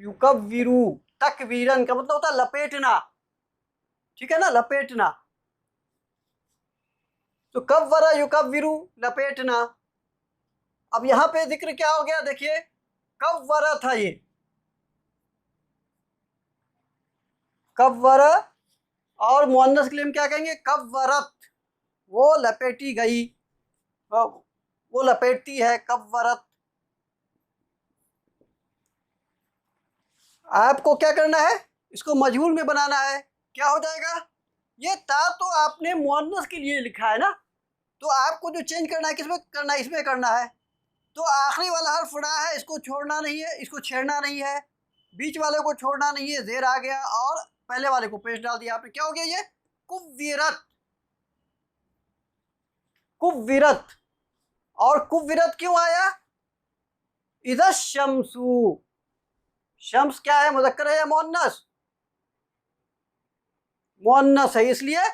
युकव्विरु, तकवीरन का मतलब होता है लपेटना, ठीक है ना, लपेटना। तो कव्वरा युकव्विरु, लपेटना। अब यहाँ पे जिक्र क्या हो गया, देखिए कव्वरा था ये, कव्वरा, और मुअन्नस के लिए हम क्या कहेंगे, कव्वरत, वो लपेटी गई, वो लपेटती है, कव्वरत। आपको क्या करना है, इसको मजहूल में बनाना है। क्या हो जाएगा, ये ता तो आपने मुअन्नस के लिए लिखा है ना, तो आपको जो चेंज करना है किसमें करना है, इसमें करना है। तो आखिरी वाला हर्फ रा है, इसको छोड़ना नहीं है, इसको छेड़ना नहीं है, बीच वाले को छोड़ना नहीं है, जेर आ गया और पहले वाले को पेश डाल दिया आपने। क्या हो गया ये, कुव्विरत, कुव्विरत। और कुव्विरत क्यों आया, इज़ा शम्सु, शम्स क्या है, मुज़क्कर है या मुअन्नस, मुअन्नस है, इसलिए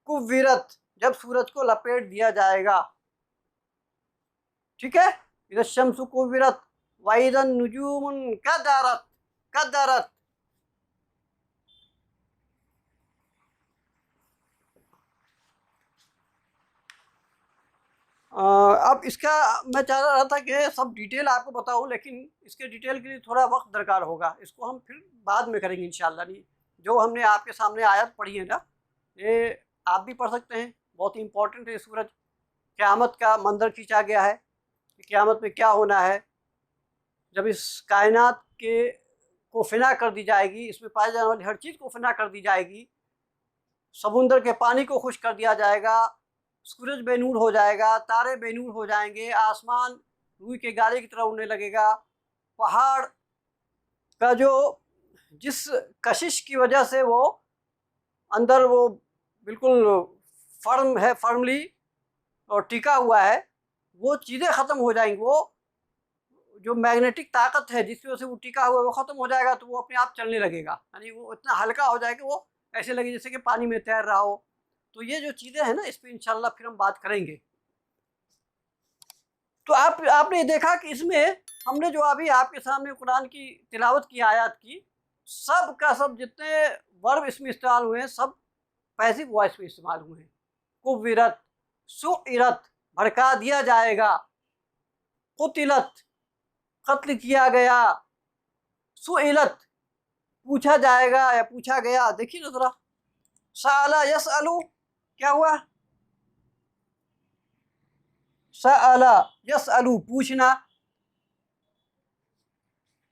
कुव्विरत, जब सूरज को लपेट दिया जाएगा, ठीक है। इज़ा शम्सु कुव्विरत व इज़ा नुजूमुन कदरत, कदरत। अब इसका मैं चाह रहा था कि सब डिटेल आपको बताऊं, लेकिन इसके डिटेल के लिए थोड़ा वक्त दरकार होगा, इसको हम फिर बाद में करेंगे इंशाअल्लाह। नहीं, जो हमने आपके सामने आयत पढ़ी है ना, ये आप भी पढ़ सकते हैं, बहुत ही इंपॉर्टेंट है। सूरज क़यामत का मंजर खींचा गया है कि क़यामत में क्या होना है, जब इस कायनात के को फिना कर दी जाएगी, इसमें पाई जाने वाली हर चीज़ को फिना कर दी जाएगी, समुंदर के पानी को खुश कर दिया जाएगा, सूरज बेनूर हो जाएगा, तारे बेनूर हो जाएंगे, आसमान रूई के गाले की तरह उड़ने लगेगा, पहाड़ का जो जिस कशिश की वजह से वो अंदर वो बिल्कुल फर्म है, फर्मली और टिका हुआ है, वो चीज़ें ख़त्म हो जाएंगी। वो जो मैग्नेटिक ताकत है जिसकी वजह से वो टिका हुआ है वो ख़त्म हो जाएगा, तो वो अपने आप चलने लगेगा, यानी वो इतना हल्का हो जाएगा, वो ऐसे लगे जैसे कि पानी में तैर रहा हो। तो ये जो चीज़ें हैं ना, इस पर इंशाल्लाह फिर हम बात करेंगे। तो आपने देखा कि इसमें हमने जो अभी आपके सामने कुरान की तिलावत की आयत की, सब का सब जितने वर्ब इसमें इस्तेमाल हुए हैं सब पैसिव वॉइस में इस्तेमाल हुए हैं। कुव्विरत, सुइरत, भड़का दिया जाएगा, कुतिलत, कत्ल किया गया, सुइलत, पूछा जाएगा या पूछा गया। देखिए ना ज़रा, सअला यसअलु, क्या हुआ, सअला यसअलु, पूछना,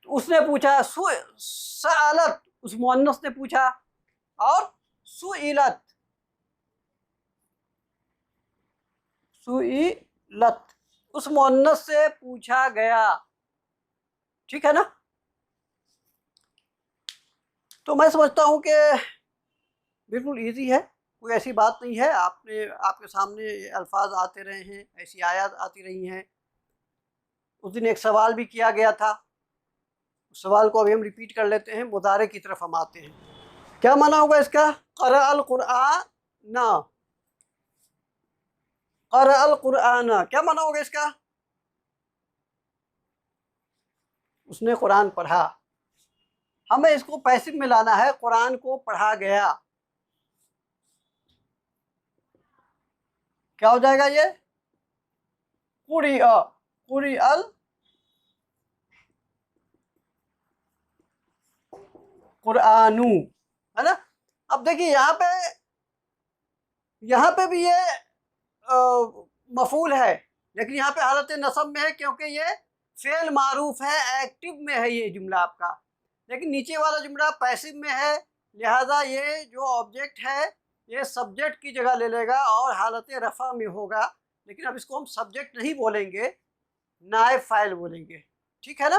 उसने पूछा, सअलत, उस मुअन्नस ने पूछा, और सुइलत, सुइलत, उस मुअन्नस से पूछा गया, ठीक है ना। तो मैं समझता हूँ कि बिल्कुल इजी है, कोई ऐसी बात नहीं है। आपके सामने अल्फाज आते रहे हैं, ऐसी आयत आती रही हैं। उस दिन एक सवाल भी किया गया था, उस सवाल को अभी हम रिपीट कर लेते हैं, मुदारे की तरफ हम आते हैं। क्या माना होगा इसका, क़रअल क़ुरआन, क़रअल क़ुरआन, क्या माना होगा इसका, उसने कुरान पढ़ा। हमें इसको पैसिव में लाना है, कुरान को पढ़ा गया। क्या हो जाएगा ये, कुरिअ, कुरिअल कुरआनु, है ना। अब देखिए यहाँ पे भी ये मफूल है, लेकिन यहाँ पे हालत नसब में है क्योंकि ये फेल मारूफ है, एक्टिव में है ये जुमला आपका, लेकिन नीचे वाला जुमला पैसिव में है, लिहाजा ये जो ऑब्जेक्ट है ये सब्जेक्ट की जगह ले लेगा और हालत रफ़ा में होगा। लेकिन अब इसको हम सब्जेक्ट नहीं बोलेंगे, नायब फ़ाइल बोलेंगे, ठीक है ना।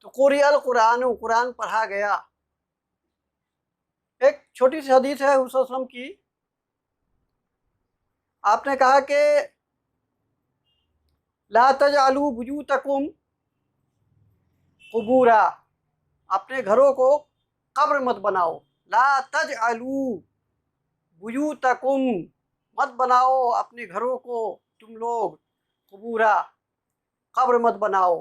तो कुरिअल कुरान, कुरान पढ़ा गया। एक छोटी सी हदीस है हुज़ूर सल्लल्लाहु अलैहि वसल्लम की, आपने कहा कि ला तजअलू बुयूतकुम कुबूरा, अपने घरों को कब्र मत बनाओ। ला तजअलू बुयूतकुम, मत बनाओ अपने घरों को तुम लोग, कुबूरा, कब्र मत बनाओ।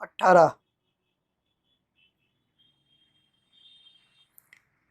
18۔